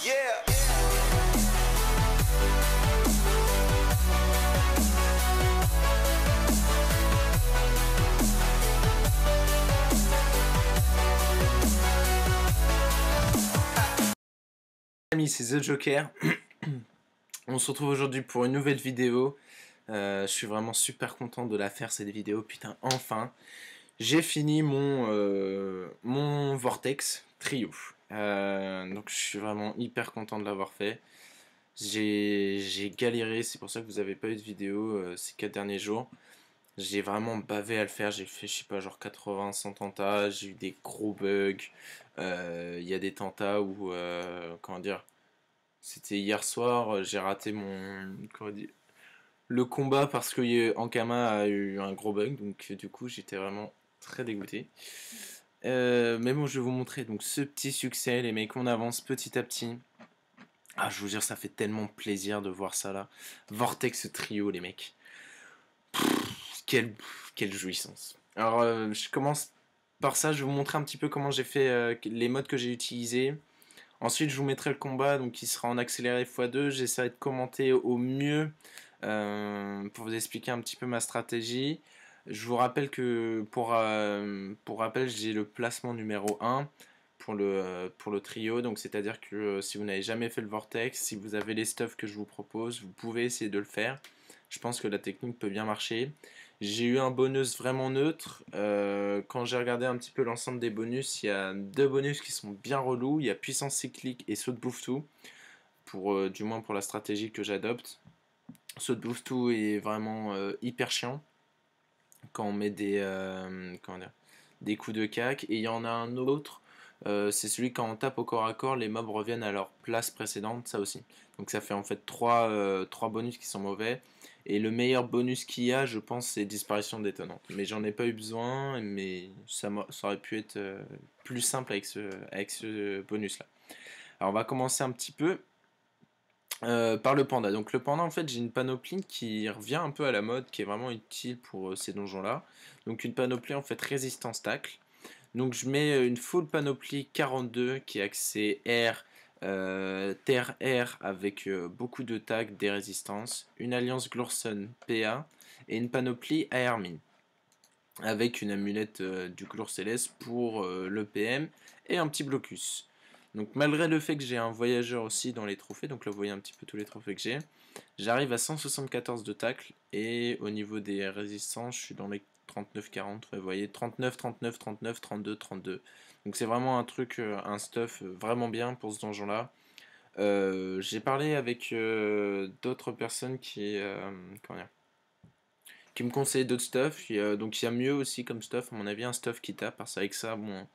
Yeah. Amis, c'est The Joker. On se retrouve aujourd'hui pour une nouvelle vidéo. Je suis vraiment super content de la faire cette vidéo. Putain, enfin, j'ai fini mon Vortex Trio. Donc je suis vraiment hyper content de l'avoir fait. J'ai galéré, c'est pour ça que vous n'avez pas eu de vidéo ces 4 derniers jours. J'ai vraiment bavé à le faire, j'ai fait je sais pas genre 80, 100 tentats, j'ai eu des gros bugs. Il y a des tentats où, comment dire, c'était hier soir, j'ai raté le combat parce que Ankama a eu un gros bug, donc du coup j'étais vraiment très dégoûté. Mais bon, je vais vous montrer donc ce petit succès, les mecs, on avance petit à petit. Ah, je vous jure, ça fait tellement plaisir de voir ça là. Vortex Trio, les mecs. Quelle, quelle jouissance. Alors, je commence par ça, je vais vous montrer un petit peu comment j'ai fait les modes que j'ai utilisés. Ensuite, je vous mettrai le combat, donc il sera en accéléré x2. J'essaierai de commenter au mieux pour vous expliquer un petit peu ma stratégie. Je vous rappelle que pour rappel, j'ai le placement numéro 1 pour le trio. Donc, c'est-à-dire que si vous n'avez jamais fait le vortex, si vous avez les stuffs que je vous propose, vous pouvez essayer de le faire. Je pense que la technique peut bien marcher. J'ai eu un bonus vraiment neutre. Quand j'ai regardé un petit peu l'ensemble des bonus, il y a deux bonus qui sont bien relous. Il y a puissance cyclique et saut de bouffe tout. Du moins pour la stratégie que j'adopte. Saut de bouffe tout est vraiment hyper chiant quand on met des coups de cac. Et il y en a un autre. C'est celui quand on tape au corps à corps, les mobs reviennent à leur place précédente, ça aussi. Donc ça fait en fait trois bonus qui sont mauvais. Et le meilleur bonus qu'il y a, je pense, c'est disparition détonnante. Mais j'en ai pas eu besoin, mais ça aurait pu être plus simple avec ce bonus-là. Alors on va commencer un petit peu par le panda. Donc le panda, en fait, j'ai une panoplie qui revient un peu à la mode, qui est vraiment utile pour ces donjons-là. Donc une panoplie en fait résistance tacle. Donc je mets une full panoplie 42 qui est axée air, terre air avec beaucoup de tags, des résistances, une alliance Glorson PA et une panoplie air mine avec une amulette du Glour Céleste pour le PM et un petit blocus. Donc malgré le fait que j'ai un voyageur aussi dans les trophées, donc là vous voyez un petit peu tous les trophées que j'ai, j'arrive à 174 de tacle et au niveau des résistances je suis dans les 39-40, vous voyez 39, 39, 39, 32, 32. Donc c'est vraiment un truc, un stuff vraiment bien pour ce donjon là. J'ai parlé avec d'autres personnes comment dire, qui me conseille d'autres stuff. Donc il y a mieux aussi comme stuff, à mon avis, un stuff qui tape. Parce qu'avec ça, bon, vous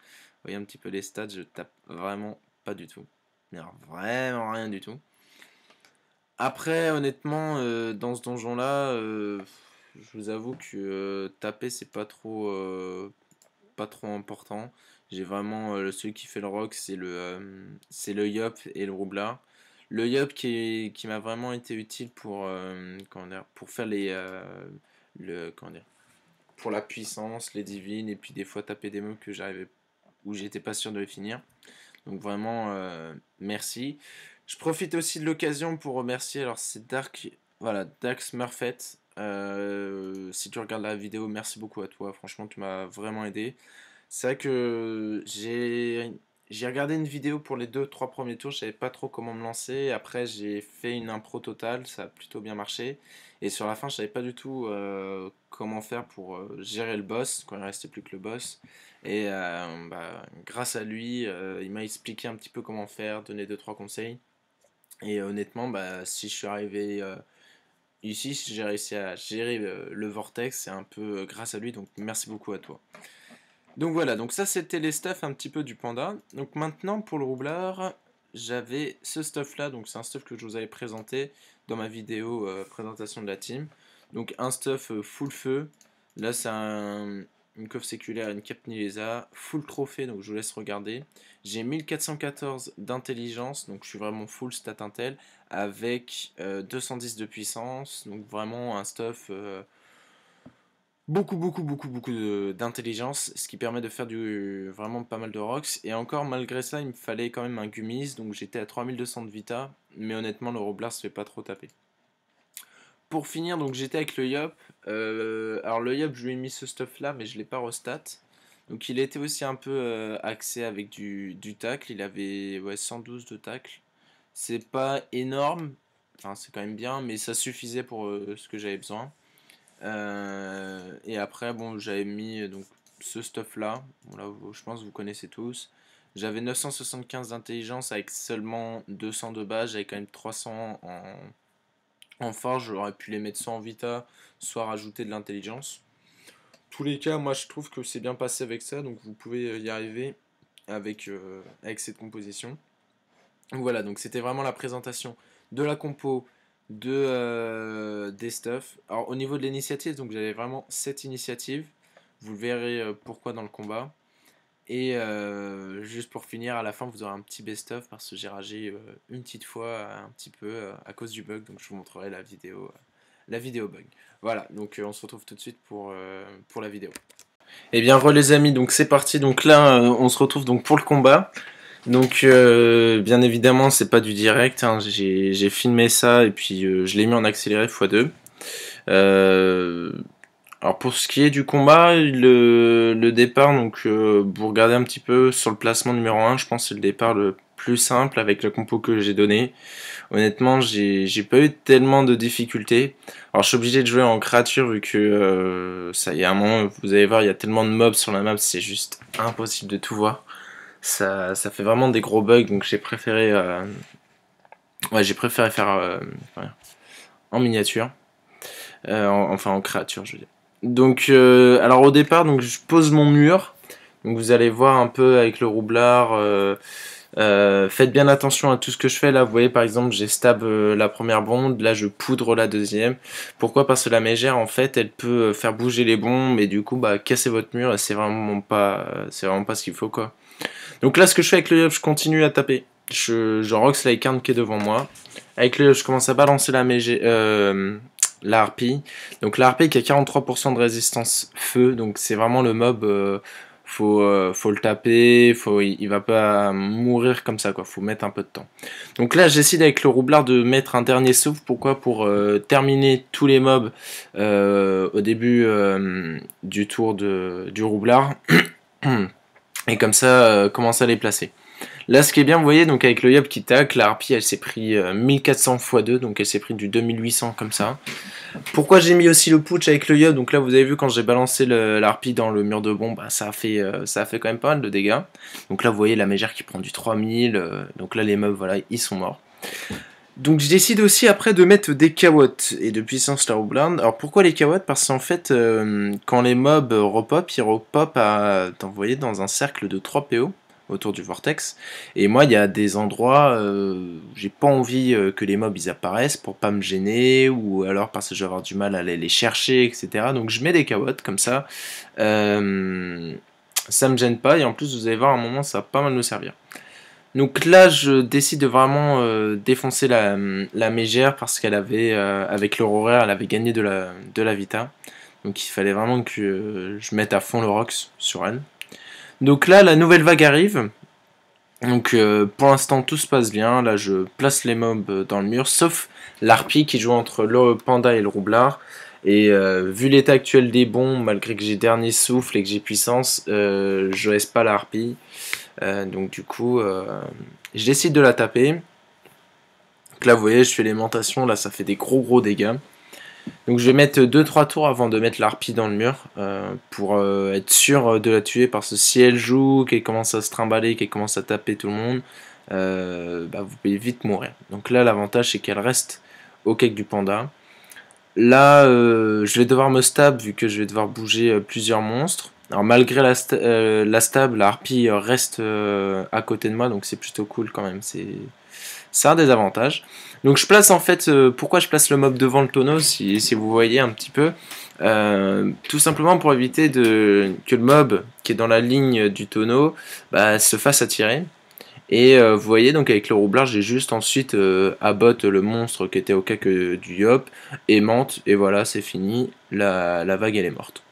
voyez un petit peu les stats, je tape vraiment pas du tout. Alors, vraiment rien du tout. Après, honnêtement, dans ce donjon-là, je vous avoue que taper, c'est pas trop important. J'ai vraiment celui qui fait le rock, c'est le Yop et le Roublard. Le Yop qui m'a vraiment été utile comment dire, pour faire comment dire, pour la puissance, les divines, et puis des fois taper des mobs où j'étais pas sûr de les finir. Donc vraiment, merci. Je profite aussi de l'occasion pour remercier, alors c'est Dax Murphet. Si tu regardes la vidéo, merci beaucoup à toi, franchement tu m'as vraiment aidé. C'est vrai que j'ai regardé une vidéo pour les 2-3 premiers tours, je savais pas trop comment me lancer. Après, j'ai fait une impro totale, ça a plutôt bien marché. Et sur la fin, je savais pas du tout comment faire pour gérer le boss, quand il restait plus que le boss. Et grâce à lui, il m'a expliqué un petit peu comment faire, donné 2-3 conseils. Et honnêtement, si je suis arrivé ici, si j'ai réussi à gérer le vortex, c'est un peu grâce à lui, donc merci beaucoup à toi. Donc voilà, donc ça c'était les stuffs un petit peu du panda. Donc maintenant pour le roublard, j'avais ce stuff là, donc c'est un stuff que je vous avais présenté dans ma vidéo présentation de la team. Donc un stuff full feu, là c'est une coffre séculaire, une cape Nilesa, full trophée, donc je vous laisse regarder. J'ai 1414 d'intelligence, donc je suis vraiment full stat intel, avec 210 de puissance, donc vraiment un stuff beaucoup d'intelligence, ce qui permet de faire vraiment pas mal de rocks. Et encore, malgré ça, il me fallait quand même un gummies, donc j'étais à 3200 de vita, mais honnêtement, le Roblar se fait pas trop taper. Pour finir, donc j'étais avec le Yop. Alors le Yop, je lui ai mis ce stuff là, mais je l'ai pas restat. Donc il était aussi un peu axé avec du tacle. Il avait ouais, 112 de tacle. C'est pas énorme, enfin c'est quand même bien, mais ça suffisait pour ce que j'avais besoin. Et après, bon, j'avais mis donc ce stuff là. Bon, là, je pense que vous connaissez tous. J'avais 975 d'intelligence avec seulement 200 de base. J'avais quand même 300 en forge. J'aurais pu les mettre soit en vita, soit rajouter de l'intelligence. Tous les cas, moi je trouve que c'est bien passé avec ça. Donc vous pouvez y arriver avec cette composition. Donc voilà, donc c'était vraiment la présentation de la compo des stuff. Alors au niveau de l'initiative, donc j'avais vraiment 7 initiatives. Vous le verrez pourquoi dans le combat. Et juste pour finir, à la fin vous aurez un petit best-of parce que j'ai ragé une petite fois un petit peu à cause du bug. Donc je vous montrerai la vidéo bug. Voilà, donc on se retrouve tout de suite pour la vidéo. Et bien re les amis, donc c'est parti. Donc là on se retrouve donc pour le combat. Donc bien évidemment c'est pas du direct, hein. J'ai filmé ça et puis je l'ai mis en accéléré x2. Alors pour ce qui est du combat, le départ, donc vous regardez un petit peu sur le placement numéro 1, je pense que c'est le départ le plus simple avec la compo que j'ai donné. Honnêtement j'ai pas eu tellement de difficultés. Alors je suis obligé de jouer en créature vu que ça y a un moment, vous allez voir, il y a tellement de mobs sur la map, c'est juste impossible de tout voir. Ça fait vraiment des gros bugs, donc j'ai préféré faire ouais, en miniature, enfin en créature, je veux dire. Donc, alors au départ, donc je pose mon mur. Donc vous allez voir un peu avec le roublard. Faites bien attention à tout ce que je fais. Là, vous voyez par exemple, j'ai stab la première bombe. Là, je poudre la deuxième. Pourquoi? Parce que la mégère, en fait, elle peut faire bouger les bombes et du coup, bah, casser votre mur. Et c'est vraiment pas ce qu'il faut, quoi. Donc là, ce que je fais avec le Yop, je continue à taper. Je rox la Icarne qui est devant moi. Avec le Yop, je commence à balancer la harpie. Donc la harpie qui a 43% de résistance feu. Donc c'est vraiment le mob. Faut le taper. Il va pas mourir comme ça, quoi. Faut mettre un peu de temps. Donc là, j'essaie avec le roublard de mettre un dernier souffle. Pourquoi? Pour terminer tous les mobs au début du tour du roublard. Et comme ça, commencer à les placer. Là, ce qui est bien, vous voyez, donc avec le Yop qui tac, la harpie, elle s'est pris 1400 x 2, donc elle s'est pris du 2800 comme ça. Pourquoi j'ai mis aussi le putsch avec le Yop? Donc là, vous avez vu, quand j'ai balancé la harpie dans le mur de bombe, bah, ça a fait quand même pas mal de dégâts. Donc là, vous voyez la mégère qui prend du 3000, donc là, les mobs, voilà, ils sont morts. Donc je décide aussi après de mettre des kawottes et de puissance Starblind. Alors pourquoi les kawottes? Parce qu'en fait, quand les mobs repop, ils repop vous voyez, dans un cercle de 3 PO autour du vortex. Et moi, il y a des endroits où j'ai pas envie que les mobs ils apparaissent pour pas me gêner, ou alors parce que je vais avoir du mal à aller les chercher, etc. Donc je mets des kawottes comme ça. Ça me gêne pas, et en plus vous allez voir à un moment ça va pas mal me servir. Donc là, je décide de vraiment défoncer la mégère parce qu'elle avait, avec l'Aurora, elle avait gagné de la vita. Donc il fallait vraiment que je mette à fond le Rox sur elle. Donc là, la nouvelle vague arrive. Donc pour l'instant, tout se passe bien. Là, je place les mobs dans le mur, sauf l'harpie qui joue entre le panda et le roublard. Et vu l'état actuel des bombes, malgré que j'ai dernier souffle et que j'ai puissance, je laisse pas la harpie. Donc du coup, je décide de la taper. Donc là, vous voyez, je fais l'aimantation. Là, ça fait des gros dégâts. Donc je vais mettre 2-3 tours avant de mettre l'harpie dans le mur pour être sûr de la tuer, parce que si elle joue, qu'elle commence à se trimballer, qu'elle commence à taper tout le monde, bah, vous pouvez vite mourir. Donc là, l'avantage, c'est qu'elle reste au cake du panda. Là, je vais devoir me stab vu que je vais devoir bouger plusieurs monstres. Alors malgré la stab, la harpie reste à côté de moi, donc c'est plutôt cool quand même. C'est un des avantages. Donc je place en fait, pourquoi je place le mob devant le tonneau, si vous voyez un petit peu, tout simplement pour éviter que le mob qui est dans la ligne du tonneau bah, se fasse attirer. Et vous voyez, donc avec le roublard, j'ai juste ensuite abot le monstre qui était au cas que du Yop, aimante, et voilà, c'est fini, la vague elle est morte.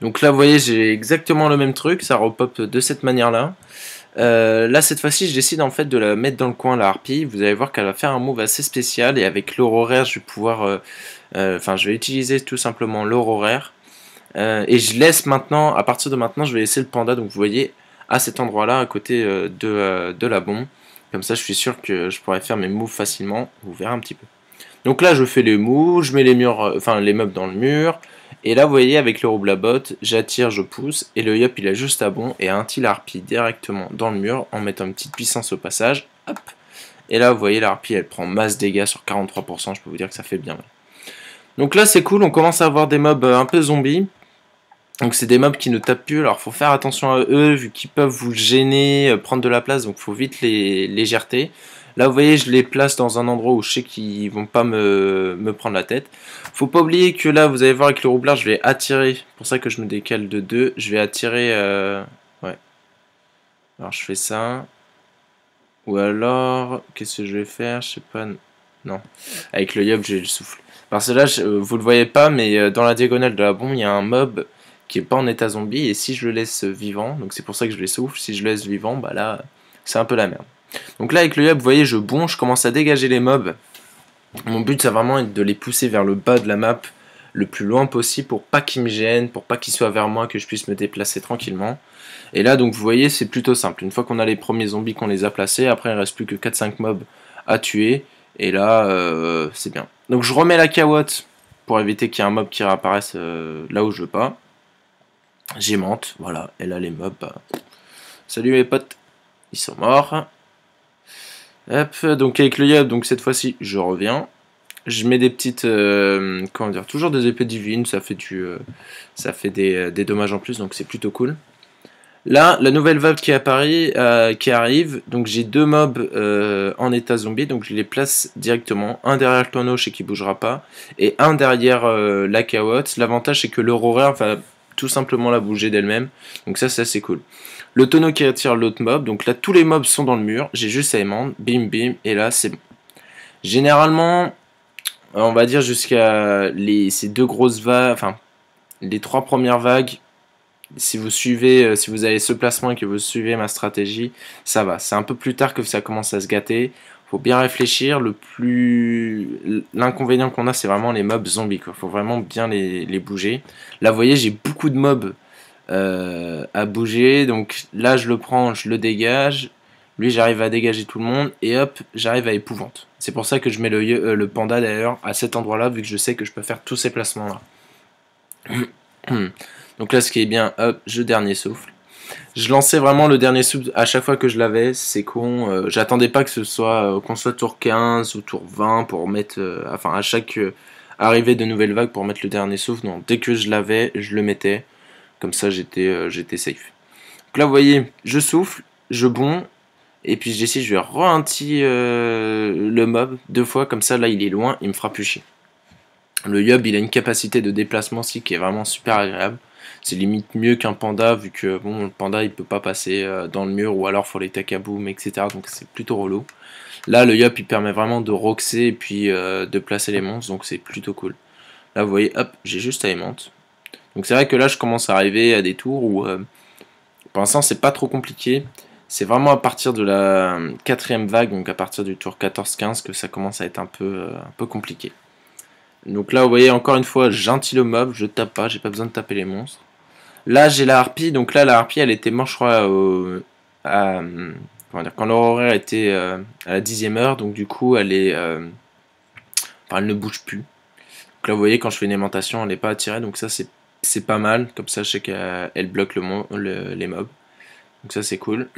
Donc là, vous voyez, j'ai exactement le même truc, ça repop de cette manière-là. Là, cette fois-ci, je décide en fait de la mettre dans le coin, la harpie. Vous allez voir qu'elle va faire un move assez spécial, et avec l'auroraire, je vais pouvoir... Enfin, je vais utiliser tout simplement l'auroraire. Et je laisse maintenant, à partir de maintenant, je vais laisser le panda, donc vous voyez, à cet endroit-là, à côté de la bombe. Comme ça, je suis sûr que je pourrais faire mes moves facilement. Vous verrez un petit peu. Donc là, je fais les moves, je mets les murs, enfin les meubles dans le mur. Et là, vous voyez, avec le roublabot, j'attire, je pousse, et le yup, il a juste à bon, et un tilt harpie directement dans le mur, en mettant une petite puissance au passage. Hop. Et là, vous voyez, la harpie, elle prend masse dégâts sur 43%, je peux vous dire que ça fait bien mal. Donc là, c'est cool, on commence à avoir des mobs un peu zombies. Donc c'est des mobs qui ne tapent plus, alors faut faire attention à eux, vu qu'ils peuvent vous gêner, prendre de la place, donc faut vite les légèreté. Là vous voyez, je les place dans un endroit où je sais qu'ils vont pas me prendre la tête. Faut pas oublier que là, vous allez voir avec le roublard, je vais attirer, pour ça que je me décale de 2, je vais attirer... Ouais. Alors je fais ça. Ou alors, qu'est-ce que je vais faire? Je sais pas... Non. Avec le yup, j'ai le souffle. Parce que là, vous le voyez pas, mais dans la diagonale de la bombe, il y a un mob qui est pas en état zombie, et si je le laisse vivant, donc c'est pour ça que je les souffle, si je le laisse vivant, bah là, c'est un peu la merde. Donc là, avec le yup, vous voyez, je bonge, je commence à dégager les mobs. Mon but, c'est vraiment de les pousser vers le bas de la map, le plus loin possible, pour pas qu'ils me gênent, pour pas qu'ils soient vers moi, que je puisse me déplacer tranquillement. Et là, donc, vous voyez, c'est plutôt simple. Une fois qu'on a les premiers zombies qu'on les a placés, après, il reste plus que 4-5 mobs à tuer, et là, c'est bien. Donc, je remets la cawotte, pour éviter qu'il y ait un mob qui réapparaisse là où je veux pas. J'aimante, voilà, et là les mobs, bah... Salut mes potes, ils sont morts. Hop, donc avec le yup, donc cette fois-ci, je reviens. Je mets des petites, comment dire, toujours des épées divines, ça fait des dommages en plus, donc c'est plutôt cool. Là, la nouvelle vague qui apparaît, qui arrive, donc j'ai 2 mobs en état zombie, donc je les place directement, un derrière le tonneau, je sais qu'il bougera pas, et un derrière la cawotte. L'avantage c'est que l'auroraire va tout simplement la bouger d'elle-même, donc ça c'est assez cool. Le tonneau qui attire l'autre mob, donc là tous les mobs sont dans le mur, j'ai juste à aimant, bim bim, et là c'est bon. Généralement, on va dire jusqu'à ces 2 grosses vagues, enfin les 3 premières vagues, si vous suivez, si vous avez ce placement et que vous suivez ma stratégie, ça va. C'est un peu plus tard que ça commence à se gâter. Faut bien réfléchir. L'inconvénient qu'on a, c'est vraiment les mobs zombies, quoi. Faut vraiment bien les bouger. Là, vous voyez, j'ai beaucoup de mobs à bouger. Donc là, je le prends, je le dégage. Lui, j'arrive à dégager tout le monde. Et hop, j'arrive à épouvante. C'est pour ça que je mets le panda d'ailleurs à cet endroit-là, vu que je sais que je peux faire tous ces placements-là. Donc là, ce qui est bien, hop, je dernier souffle. Je lançais vraiment le dernier souffle à chaque fois que je l'avais, c'est con. J'attendais pas que ce soit qu'on soit tour 15 ou tour 20 pour mettre, enfin à chaque arrivée de nouvelles vagues pour mettre le dernier souffle. Non, dès que je l'avais, je le mettais. Comme ça, j'étais safe. Donc là, vous voyez, je souffle, je bond, et puis je décide, je vais re-anti le mob 2 fois, comme ça, là, il est loin, il me fera plus chier. Le yup, il a une capacité de déplacement aussi qui est vraiment super agréable. C'est limite mieux qu'un panda, vu que bon, le panda il peut pas passer dans le mur, ou alors faut les tac à boom, etc. Donc c'est plutôt relou. Là, le yup il permet vraiment de roxer et puis de placer les monstres, donc c'est plutôt cool. Là, vous voyez, hop, j'ai juste à aimante. Donc c'est vrai que là, je commence à arriver à des tours où pour l'instant c'est pas trop compliqué. C'est vraiment à partir de la 4ème vague, donc à partir du tour 14-15, que ça commence à être un peu compliqué. Donc là, vous voyez, encore une fois, j'inti le mob, je tape pas, j'ai pas besoin de taper les monstres. Là, j'ai la harpie, donc là, la harpie, elle était morte, je crois, comment dire, quand l'horaire était à la 10e heure, donc du coup, elle est, enfin, elle ne bouge plus. Donc là, vous voyez, quand je fais une aimantation, elle n'est pas attirée, donc ça, c'est pas mal, comme ça, je sais qu'elle bloque les mobs. Donc ça, c'est cool.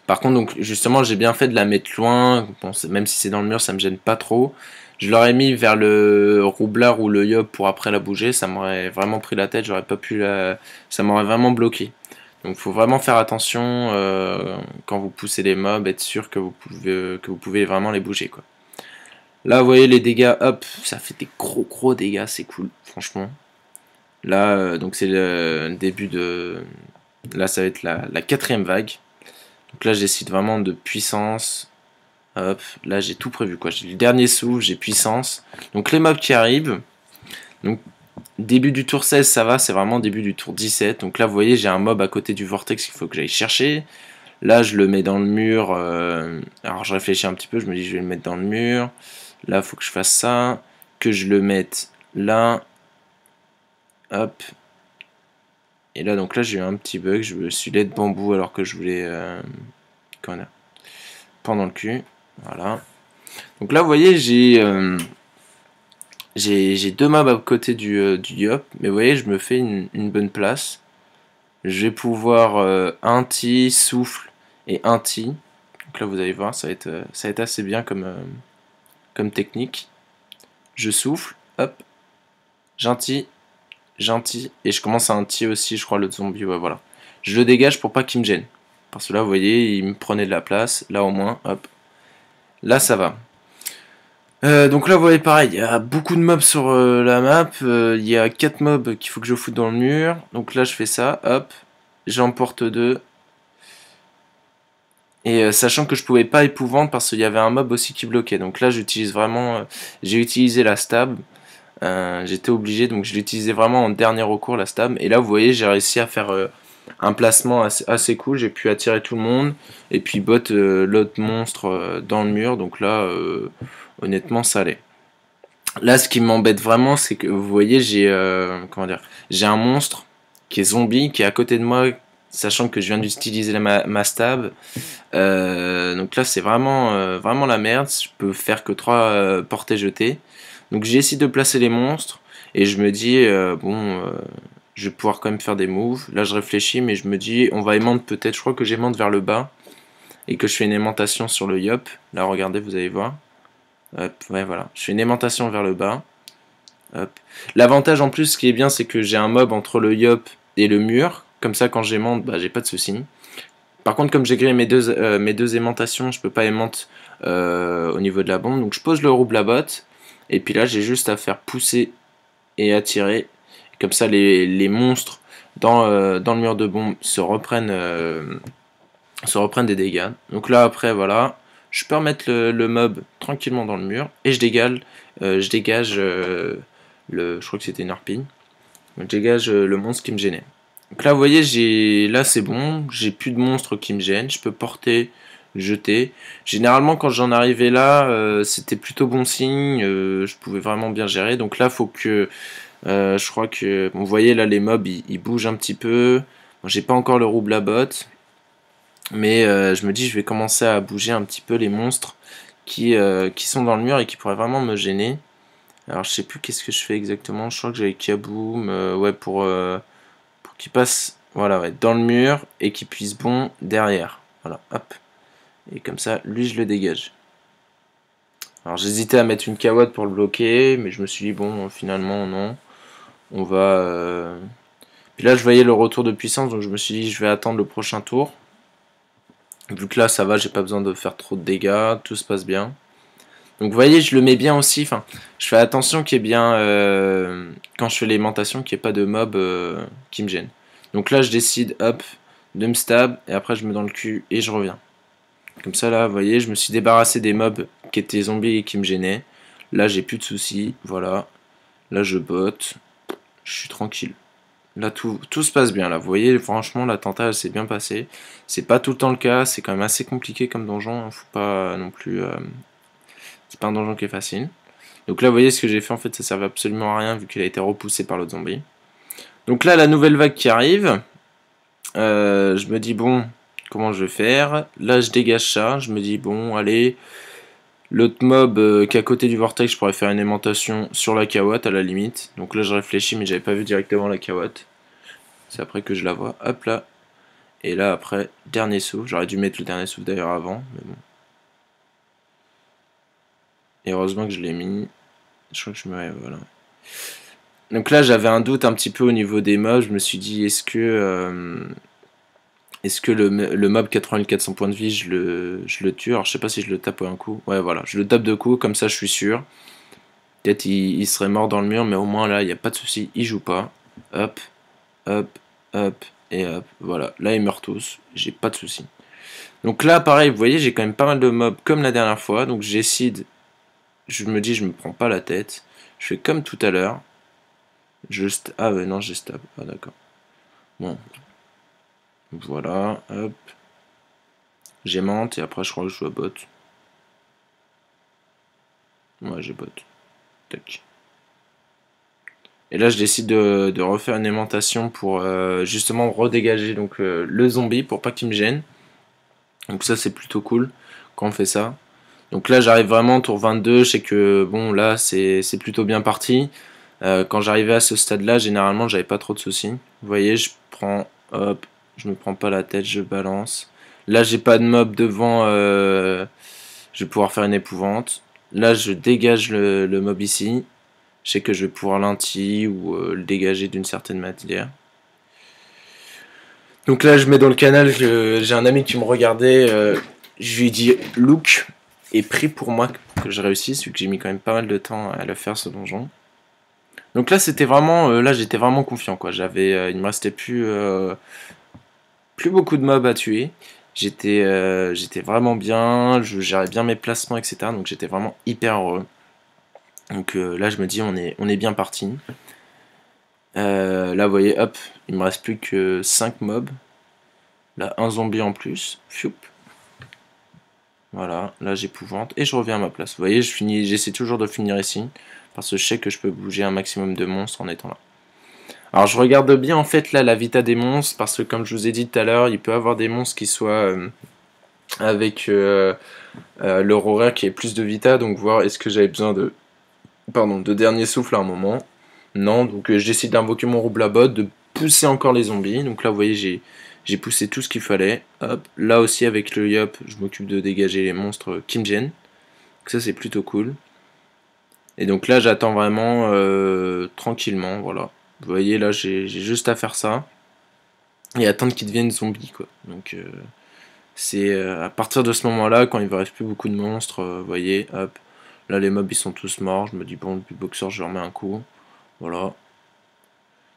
Par contre, donc, justement, j'ai bien fait de la mettre loin, bon, même si c'est dans le mur, ça me gêne pas trop. Je l'aurais mis vers le roublard ou le yup pour après la bouger, ça m'aurait vraiment pris la tête, j'aurais pas pu ça m'aurait vraiment bloqué. Donc faut vraiment faire attention quand vous poussez les mobs, être sûr que vous pouvez vraiment les bouger, quoi. Là vous voyez les dégâts, hop, ça fait des gros dégâts, c'est cool, franchement. Là, donc c'est le début de... Là ça va être la 4ème vague. Donc là je décide vraiment de puissance. Hop, là j'ai tout prévu, quoi. J'ai le dernier souffle, j'ai puissance. Donc les mobs qui arrivent. Donc Début du tour 16, ça va, c'est vraiment début du tour 17. Donc là, vous voyez, j'ai un mob à côté du vortex qu'il faut que j'aille chercher. Là, je le mets dans le mur. Alors, je réfléchis un petit peu, je me dis, je vais le mettre dans le mur. Là, il faut que je fasse ça. Que je le mette là. Hop. Et là, donc là, j'ai eu un petit bug. Je me suis laid de bambou alors que je voulais... comment dire, pendant le cul. Voilà. Donc là, vous voyez, j'ai deux mobs à côté du Yop. Mais vous voyez, je me fais une bonne place. Je vais pouvoir inti, souffle et inti. Donc là, vous allez voir, ça va être assez bien comme technique. Je souffle, hop, j'inti, et je commence à inti aussi, je crois, le zombie, ouais, voilà. Je le dégage pour pas qu'il me gêne. Parce que là, vous voyez, il me prenait de la place. Là, au moins, hop. Là, ça va. Donc là, vous voyez, pareil, il y a beaucoup de mobs sur la map. Il y a 4 mobs qu'il faut que je foute dans le mur. Donc là, je fais ça, hop. J'emporte 2. Et sachant que je pouvais pas épouvante parce qu'il y avait un mob aussi qui bloquait. Donc là, j'utilise vraiment... j'ai utilisé la stab. J'étais obligé, donc je l'utilisais vraiment en dernier recours, la stab. Et là, vous voyez, j'ai réussi à faire un placement assez cool. J'ai pu attirer tout le monde. Et puis bot l'autre monstre dans le mur. Donc là, honnêtement, ça allait. Là, ce qui m'embête vraiment, c'est que vous voyez, comment dire, j'ai un monstre qui est zombie, qui est à côté de moi, sachant que je viens d'utiliser ma stab. Donc là, c'est vraiment la merde. Je peux faire que 3 portées jetées. Donc j'ai essayé de placer les monstres. Et je me dis, bon, je vais pouvoir quand même faire des moves. Là, je réfléchis, mais je me dis, on va aimante peut-être. Je crois que j'aimante vers le bas. Et que je fais une aimantation sur le Yop. Là, regardez, vous allez voir. Hop, ouais, voilà. Je fais une aimantation vers le bas. L'avantage en plus, ce qui est bien, c'est que j'ai un mob entre le Yop et le mur. Comme ça, quand j'aimante, bah, j'ai pas de soucis. Par contre, comme j'ai grillé mes deux aimantations, je peux pas aimante au niveau de la bombe. Donc je pose le rouble à botte. Et puis là, j'ai juste à faire pousser et attirer. Et comme ça, les monstres dans le mur de bombe se reprennent des dégâts. Donc là, après, voilà. Je peux remettre le mob tranquillement dans le mur. Et je dégage je crois que c'était une harpie. Je dégage le monstre qui me gênait. Donc là, vous voyez, là c'est bon, j'ai plus de monstres qui me gênent, je peux porter, jeter. Généralement, quand j'en arrivais là, c'était plutôt bon signe, je pouvais vraiment bien gérer. Donc là, faut que, je crois que, bon, vous voyez là, les mobs, ils bougent un petit peu. Bon, j'ai pas encore le rouble à botte, mais je me dis, je vais commencer à bouger un petit peu les monstres qui sont dans le mur et qui pourraient vraiment me gêner. Alors, je sais plus qu'est-ce que je fais exactement. Je crois que j'avais Kaboom, ouais, pour qui passe voilà, ouais, dans le mur et qui puisse bon derrière. Voilà, hop. Et comme ça, lui, je le dégage. Alors j'hésitais à mettre une cawotte pour le bloquer, mais je me suis dit, bon, finalement, non. On va... Puis là, je voyais le retour de puissance, donc je me suis dit, je vais attendre le prochain tour. Vu que là, ça va, j'ai pas besoin de faire trop de dégâts, tout se passe bien. Donc vous voyez, je le mets bien aussi, enfin, je fais attention qu'il y ait bien, quand je fais l'aimantation, qu'il n'y ait pas de mob qui me gêne. Donc là, je décide, hop, de me stab, et après je me mets dans le cul, et je reviens. Comme ça, là, vous voyez, je me suis débarrassé des mobs qui étaient zombies et qui me gênaient. Là, j'ai plus de soucis, voilà. Là, je botte, je suis tranquille. Là, tout se passe bien, là. Vous voyez, franchement, l'attentat s'est bien passé. C'est pas tout le temps le cas, c'est quand même assez compliqué comme donjon, hein. Faut pas non plus... c'est pas un donjon qui est facile. Donc là, vous voyez, ce que j'ai fait, en fait, ça servait absolument à rien, vu qu'il a été repoussé par l'autre zombie. Donc là, la nouvelle vague qui arrive, je me dis, bon, comment je vais faire? Là, je dégage ça, je me dis, bon, allez, l'autre mob qui est à côté du vortex, je pourrais faire une aimantation sur la kawatt, à la limite. Donc là, je réfléchis, mais j'avais pas vu directement la kawatt. C'est après que je la vois, hop là. Et là, après, dernier souffle, j'aurais dû mettre le dernier souffle d'ailleurs avant, mais bon. Et heureusement que je l'ai mis. Je crois que je me... voilà. Donc là, j'avais un doute un petit peu au niveau des mobs. Je me suis dit, est-ce que le mob 8400 points de vie, je le tue? Alors, je sais pas si je le tape un coup. Ouais, voilà. Je le tape de coups, comme ça, je suis sûr. Peut-être il serait mort dans le mur, mais au moins là, il n'y a pas de souci. Il joue pas. Hop, hop, hop, et hop. Voilà. Là, ils meurent tous. J'ai pas de souci. Donc là, pareil, vous voyez, j'ai quand même pas mal de mobs comme la dernière fois. Donc, j'essaie. Je me dis, je me prends pas la tête. Je fais comme tout à l'heure. Ah ouais, non, j'ai stab. Ah d'accord. Bon. Voilà, hop. J'aimante et après je crois que je dois bot. Ouais, j'ai bot. Tac. Et là je décide de refaire une aimantation pour justement redégager donc, le zombie pour pas qu'il me gêne. Donc ça c'est plutôt cool quand on fait ça. Donc là j'arrive vraiment tour 22, je sais que bon là c'est plutôt bien parti. Quand j'arrivais à ce stade là généralement j'avais pas trop de soucis. Vous voyez je prends, hop, je me prends pas la tête, je balance. Là j'ai pas de mob devant, je vais pouvoir faire une épouvante. Là je dégage le mob ici. Je sais que je vais pouvoir l'anti ou le dégager d'une certaine manière. Donc là je mets dans le canal, j'ai un ami qui me regardait, je lui ai dit look et prie pour moi que je réussisse vu que j'ai mis quand même pas mal de temps à le faire ce donjon. Donc là c'était vraiment, là j'étais vraiment confiant quoi. Il me restait plus beaucoup de mobs à tuer. J'étais vraiment bien, je gérais bien mes placements etc. Donc j'étais vraiment hyper heureux. Donc là je me dis on est bien parti. Là vous voyez hop, il me reste plus que 5 mobs. Là un zombie en plus. Fioup. Voilà, là j'épouvante et je reviens à ma place. Vous voyez, j'essaie toujours de finir ici parce que je sais que je peux bouger un maximum de monstres en étant là. Alors je regarde bien en fait là la vita des monstres parce que comme je vous ai dit tout à l'heure, il peut y avoir des monstres qui soient avec leur horaire qui est plus de vita, donc voir est-ce que j'avais besoin de dernier souffle à un moment. Non, donc je décide d'invoquer mon rouble à bot, de pousser encore les zombies. Donc là vous voyez j'ai poussé tout ce qu'il fallait. Hop, là aussi avec le yop, je m'occupe de dégager les monstres qui me gênent. Donc ça c'est plutôt cool. Et donc là j'attends vraiment tranquillement, voilà. Vous voyez là j'ai juste à faire ça. Et attendre qu'ils deviennent zombies quoi. Donc c'est à partir de ce moment là, quand il ne reste plus beaucoup de monstres, vous voyez, hop. Là les mobs ils sont tous morts, je me dis bon le boxeur je leur mets un coup. Voilà.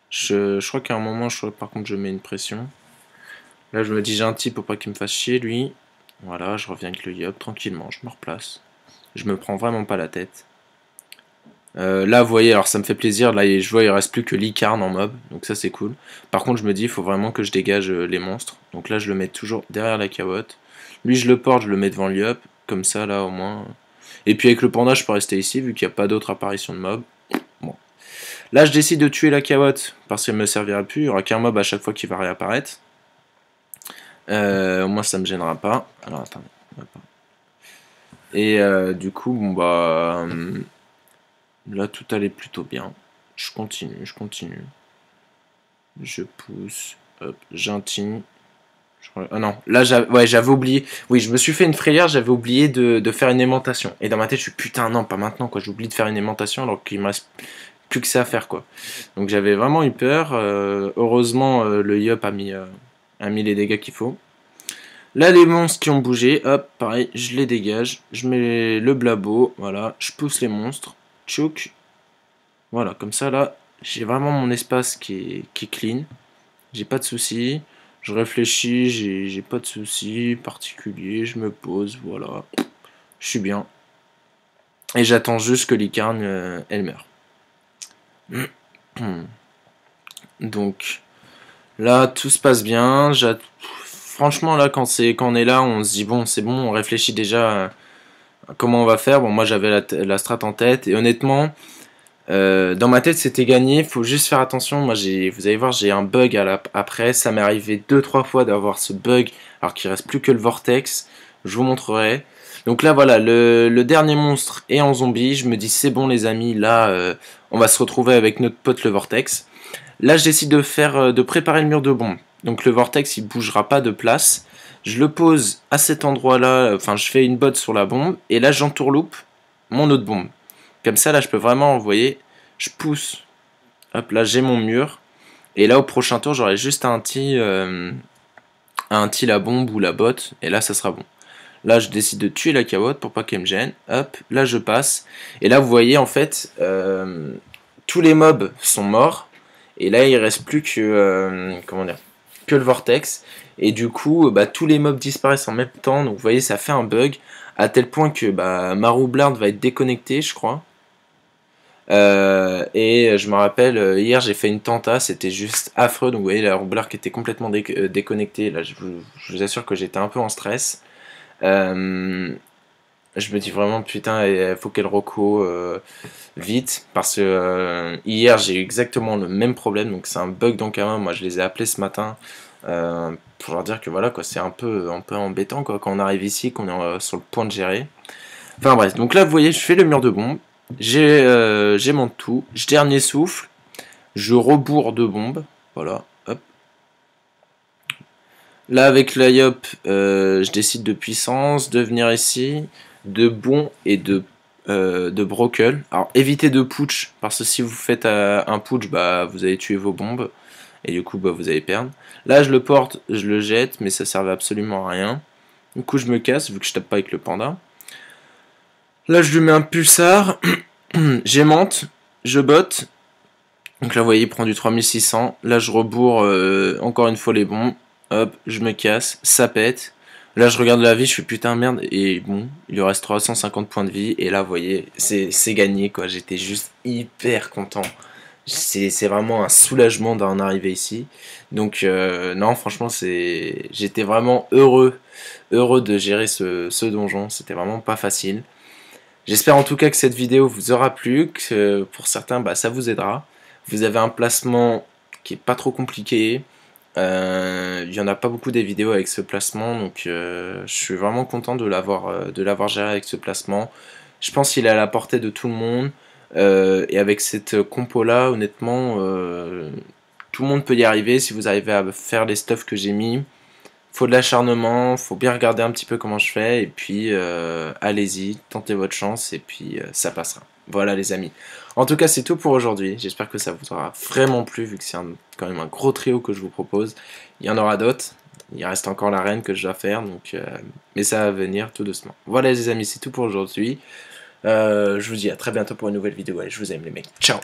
Je crois qu'à un moment par contre je mets une pression. Là je me dis j'ai un type pour pas qu'il me fasse chier lui. Voilà, je reviens avec le yop tranquillement, je me replace. Je me prends vraiment pas la tête. Là vous voyez, alors ça me fait plaisir, là je vois il reste plus que l'Icarne en mob, donc ça c'est cool. Par contre je me dis il faut vraiment que je dégage les monstres, donc là je le mets toujours derrière la carotte. Lui je le porte, je le mets devant le yop, comme ça là au moins. Et puis avec le panda je peux rester ici vu qu'il n'y a pas d'autre apparition de mob. Bon. Là je décide de tuer la carotte parce qu'elle me servira plus, il n'y aura qu'un mob à chaque fois qui va réapparaître. Au moins ça me gênera pas. Alors attendez. Et du coup bon bah... là tout allait plutôt bien. Je continue. Je pousse. Hop, j'intime. Ah non, là j'avais oublié. Oui, je me suis fait une frayeur, j'avais oublié de faire une aimantation. Et dans ma tête, je suis putain, non, pas maintenant quoi. J'ai oublié de faire une aimantation alors qu'il me reste plus que ça à faire quoi. Donc j'avais vraiment eu peur. Heureusement, le yop a mis les dégâts qu'il faut. Là, les monstres qui ont bougé, hop, pareil, je les dégage. Je mets le blabo, voilà, je pousse les monstres. Tchouk. Voilà, comme ça là, j'ai vraiment mon espace qui est clean. J'ai pas de soucis. Je réfléchis, j'ai pas de soucis particuliers. Je me pose, voilà. Je suis bien. Et j'attends juste que l'Icarne, elle meure. Donc, là, tout se passe bien. Franchement, là, quand on est là, on se dit, bon, c'est bon, on réfléchit déjà à comment on va faire. Bon, moi, j'avais la strat en tête. Et honnêtement, dans ma tête c'était gagné, faut juste faire attention. Moi vous allez voir, j'ai un bug après, ça m'est arrivé 2-3 fois d'avoir ce bug alors qu'il reste plus que le vortex. Je vous montrerai. Donc là voilà, le dernier monstre est en zombie. Je me dis c'est bon les amis, là on va se retrouver avec notre pote le vortex. Là je décide de préparer le mur de bombe. Donc le vortex il bougera pas de place. Je le pose à cet endroit là, enfin je fais une botte sur la bombe et là j'entourloupe mon autre bombe. Comme ça, là, je peux vraiment, vous voyez, je pousse. Hop, là, j'ai mon mur. Et là, au prochain tour, j'aurai juste un petit la bombe ou la botte. Et là, ça sera bon. Là, je décide de tuer la carotte pour pas qu'elle me gêne. Hop, là, je passe. Et là, vous voyez, en fait, tous les mobs sont morts. Et là, il reste plus que, comment dire, que le vortex. Et du coup, bah, tous les mobs disparaissent en même temps. Donc, vous voyez, ça fait un bug. À tel point que bah, ma roublarde va être déconnectée, je crois. Et je me rappelle, hier j'ai fait une tenta, c'était juste affreux. Donc vous voyez la rouleur qui était complètement déconnectée. Là je vous assure que j'étais un peu en stress. Je me dis vraiment putain, il faut qu'elle reco vite. Parce que hier j'ai eu exactement le même problème. Donc c'est un bug d'Ankama. Moi je les ai appelés ce matin. Pour leur dire que voilà quoi, c'est un peu embêtant quoi, quand on arrive ici, qu'on est sur le point de gérer. Enfin bref, donc là vous voyez je fais le mur de bombe. J'ai mon tout, je dernier souffle, je rebourre de bombes, voilà, hop. Là avec l'IOP, je décide de puissance, de venir ici, de bon et de brokel. Alors évitez de putsch, parce que si vous faites un putsch, bah, vous allez tuer vos bombes, et du coup bah, vous allez perdre. Là je le porte, je le jette, mais ça servait absolument à rien. Du coup je me casse, vu que je tape pas avec le panda. Là je lui mets un pulsar, j'aimante, je botte. Donc là, vous voyez, il prend du 3600. Là, je rebourre encore une fois les bons. Hop, je me casse, ça pète. Là, je regarde la vie, je fais putain merde. Et bon, il lui reste 350 points de vie. Et là, vous voyez, c'est gagné quoi. J'étais juste hyper content. C'est vraiment un soulagement d'en arriver ici. Donc, non, franchement, j'étais vraiment heureux de gérer ce donjon. C'était vraiment pas facile. J'espère en tout cas que cette vidéo vous aura plu, que pour certains bah, ça vous aidera. Vous avez un placement qui est pas trop compliqué. Il n'y en a pas beaucoup des vidéos avec ce placement, donc je suis vraiment content de l'avoir géré avec ce placement. Je pense qu'il est à la portée de tout le monde. Et avec cette compo là, honnêtement, tout le monde peut y arriver si vous arrivez à faire les stuffs que j'ai mis. Faut de l'acharnement, faut bien regarder un petit peu comment je fais, et puis allez-y, tentez votre chance, et puis ça passera. Voilà les amis. En tout cas, c'est tout pour aujourd'hui. J'espère que ça vous aura vraiment plu, vu que c'est quand même un gros trio que je vous propose. Il y en aura d'autres. Il reste encore la reine que je dois faire, donc, mais ça va venir tout doucement. Voilà les amis, c'est tout pour aujourd'hui. Je vous dis à très bientôt pour une nouvelle vidéo. Allez, je vous aime les mecs. Ciao!